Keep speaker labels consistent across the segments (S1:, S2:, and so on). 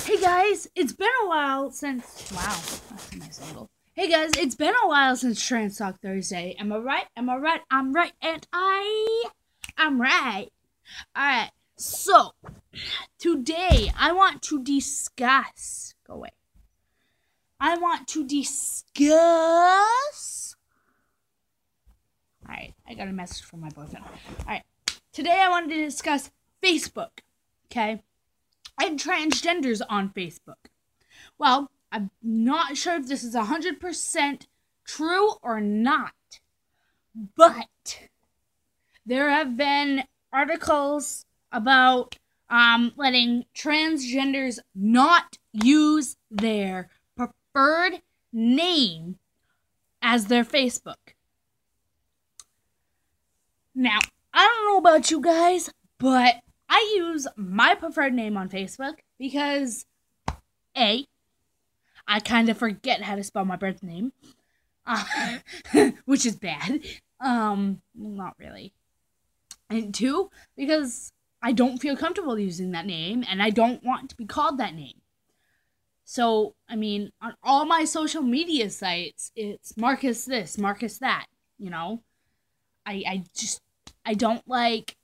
S1: Hey guys, it's been a while since. Wow, that's a nice angle. Hey guys, it's been a while since Trans Talk Thursday. Am I right? Am I right? I'm right, and I'm right. Alright, so today I want to discuss. Go away. I want to discuss. Alright, I got a message from my boyfriend. Alright, today I wanted to discuss Facebook. Okay? And transgenders on Facebook. Well, I'm not sure if this is 100% true or not, but there have been articles about letting transgenders not use their preferred name as their Facebook. Now, I don't know about you guys, but I use my preferred name on Facebook because, A, I kind of forget how to spell my birth name, which is bad. Not really. And 2, because I don't feel comfortable using that name, and I don't want to be called that name. So, I mean, on all my social media sites, it's Marcus this, Marcus that, you know? I don't like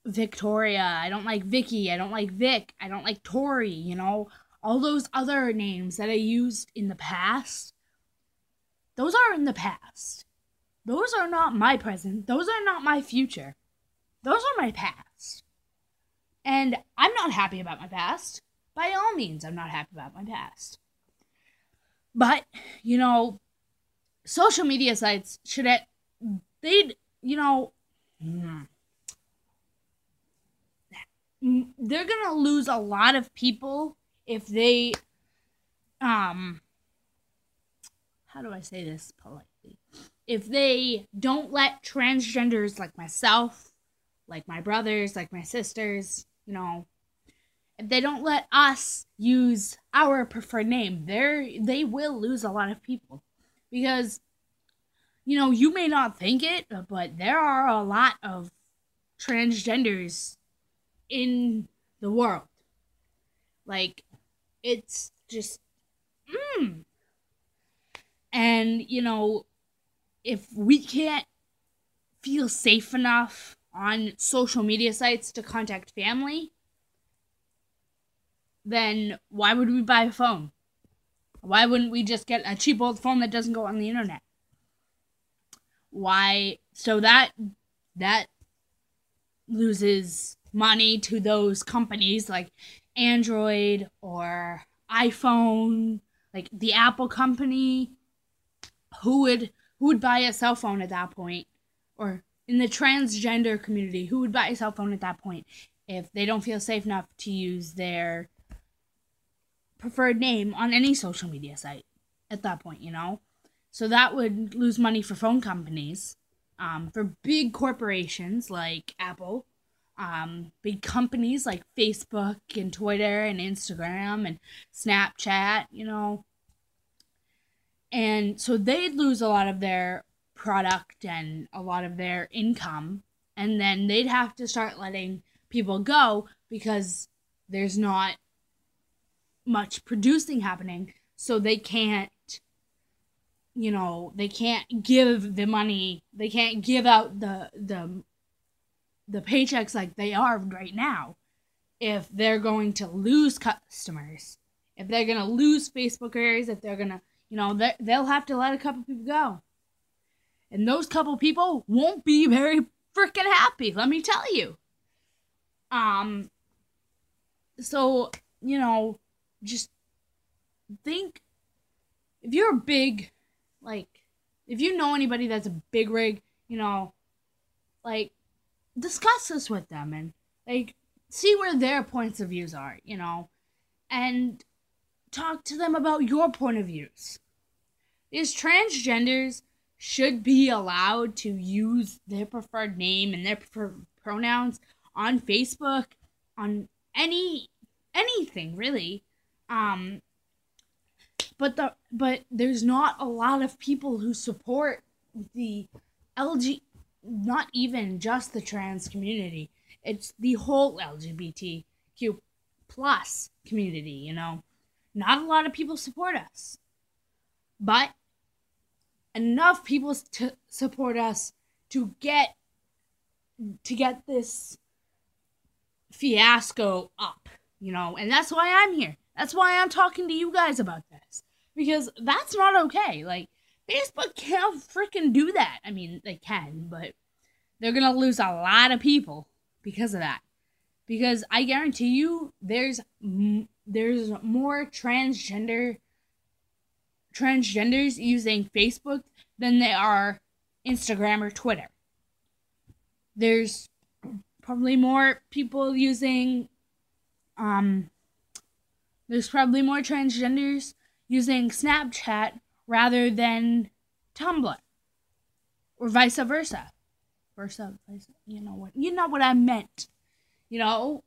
S1: Victoria, I don't like Vicky, I don't like Vic, I don't like Tori, you know, all those other names that I used in the past, those are in the past. Those are not my present, those are not my future. Those are my past. And I'm not happy about my past. By all means, I'm not happy about my past. But, you know, social media sites they're gonna lose a lot of people if they, how do I say this politely? If they don't let transgenders like myself, like my brothers, like my sisters, you know, if they don't let us use our preferred name, they will lose a lot of people. Because, you know, you may not think it, but there are a lot of transgenders in the world. Like, it's just and, you know, if we can't feel safe enough on social media sites to contact family, then why would we buy a phone? Why wouldn't we just get a cheap old phone that doesn't go on the internet? Why? So that loses money to those companies like Android or iPhone, like the Apple company. Who would buy a cell phone at that point? Or in the transgender community, who would buy a cell phone at that point if they don't feel safe enough to use their preferred name on any social media site at that point, you know? So that would lose money for phone companies, for big corporations like Apple, big companies like Facebook and Twitter and Instagram and Snapchat, you know. And so they'd lose a lot of their product and a lot of their income, and then they'd have to start letting people go because there's not much producing happening, so they can't, you know, they can't give the money, they can't give out the paychecks like they are right now if they're going to lose customers, if they're going to lose Facebookers, if they're going to, you know, they'll have to let a couple people go. And those couple people won't be very freaking happy, let me tell you. So, you know, just think, if you're a big, like, if you know anybody that's a big rig, you know, like, discuss this with them and, like, see where their points of views are, you know, and talk to them about your point of views. Because transgenders should be allowed to use their preferred name and their preferred pronouns on Facebook, on anything really. But there's not a lot of people who support the not even just the trans community. It's the whole LGBTQ plus community, you know. Not a lot of people support us, but enough people to support us to get this fiasco up, you know. And that's why I'm here. That's why I'm talking to you guys about this, because that's not okay. Like, Facebook can't freaking do that. I mean, they can, but they're gonna lose a lot of people because of that. Because I guarantee you, there's more transgenders using Facebook than there are Instagram or Twitter. There's probably more people using there's probably more transgenders using Snapchat rather than Tumblr, or vice versa. You know what I meant. You know?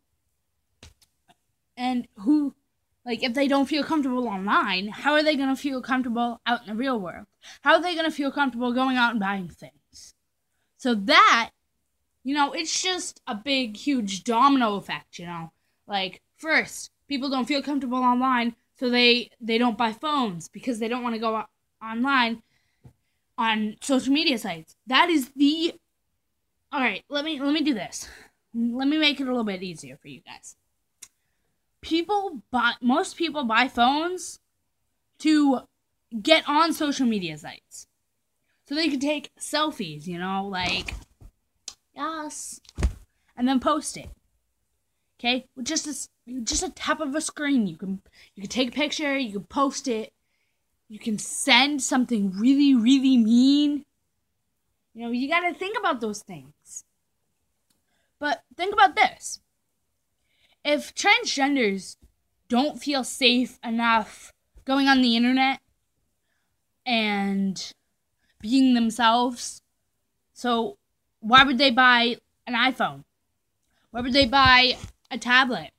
S1: And who, like, if they don't feel comfortable online, how are they going to feel comfortable out in the real world? How are they going to feel comfortable going out and buying things? So that, you know, it's just a big, huge domino effect, you know? Like, first, people don't feel comfortable online, so they don't buy phones because they don't want to go online on social media sites. That is the... Alright, let me do this. Let me make it a little bit easier for you guys. Most people buy phones to get on social media sites, so they can take selfies, you know, like, yes, and then post it. Okay, with just a tap of a screen, you can take a picture, you can post it, you can send something really, really mean. You know, you gotta think about those things. But think about this. If transgenders don't feel safe enough going on the internet and being themselves, so why would they buy an iPhone? Why would they buy a tablet?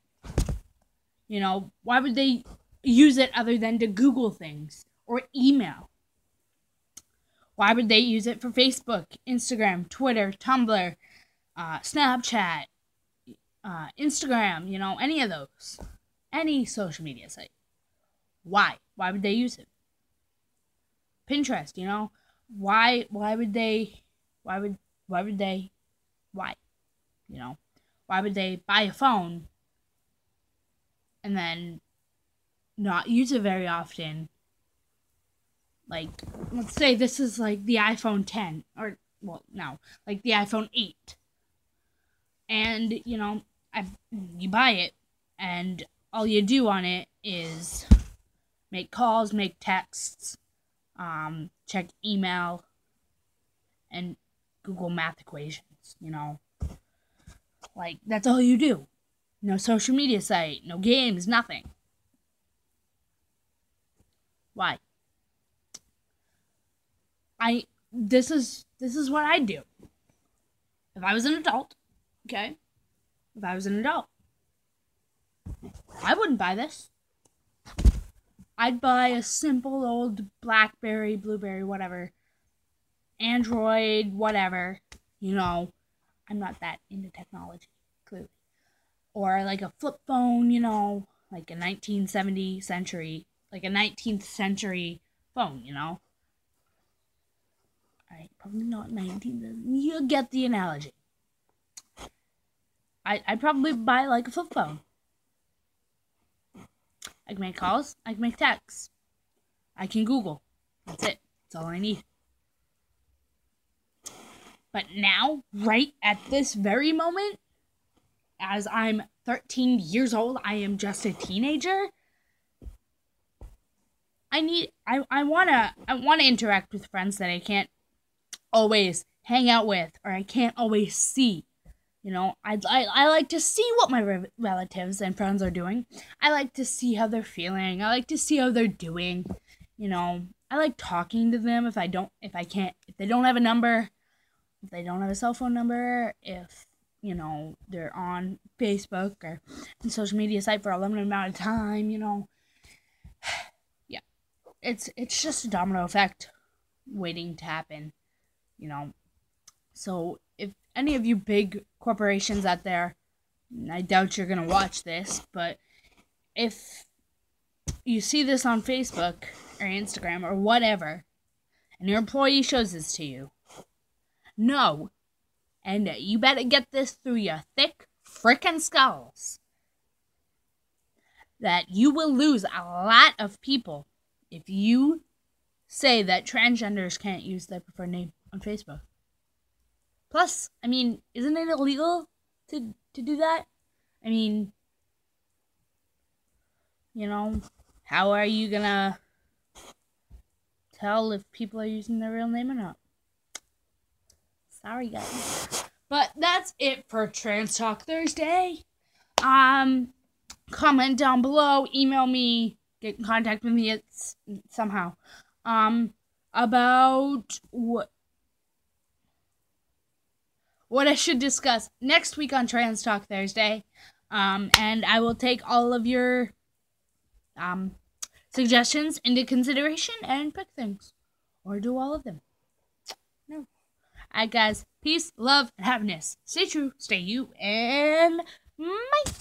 S1: You know, why would they use it other than to Google things or email? Why would they use it for Facebook, Instagram, Twitter, Tumblr, Snapchat, Instagram, you know, any of those? Any social media site. Why? Why would they use it? Pinterest, you know? Why would they? Why? You know? Why would they buy a phone and then not use it very often? Like, let's say this is like the iPhone 10, or, well, no, like the iPhone 8. And, you know, you buy it, and all you do on it is make calls, make texts, check email, and Google math equations, you know. Like, that's all you do. No social media site, no games, nothing. Why? This is what I'd do. If I was an adult, okay? If I was an adult, I wouldn't buy this. I'd buy a simple old BlackBerry, Blueberry, whatever, Android, whatever. You know, I'm not that into technology, clearly. Or like a flip phone, you know, like a 19th century phone, you know. Alright, probably not 19th. You get the analogy. I'd probably buy like a flip phone. I can make calls. I can make texts. I can Google. That's it. That's all I need. But now, right at this very moment, as I'm 13 years old, I am just a teenager. I wanna interact with friends that I can't always hang out with, or I can't always see. You know, I like to see what my relatives and friends are doing. I like to see how they're feeling. I like to see how they're doing. You know, I like talking to them if they don't have a number, if they don't have a cell phone number, if, you know, they're on Facebook or on social media site for a limited amount of time, you know. Yeah. It's just a domino effect waiting to happen, you know. So if any of you big corporations out there, I doubt you're going to watch this, but if you see this on Facebook or Instagram or whatever, and your employee shows this to you, know, and you better get this through your thick frickin' skulls, that you will lose a lot of people if you say that transgenders can't use their preferred name on Facebook. Plus, I mean, isn't it illegal to do that? I mean, you know, how are you gonna tell if people are using their real name or not? Sorry, guys. But that's it for Trans Talk Thursday. Comment down below, email me, get in contact with me somehow. About what I should discuss next week on Trans Talk Thursday. And I will take all of your suggestions into consideration and pick things. Or do all of them. No. Alright, guys. Peace, love, and happiness. Stay true, stay you, and bye.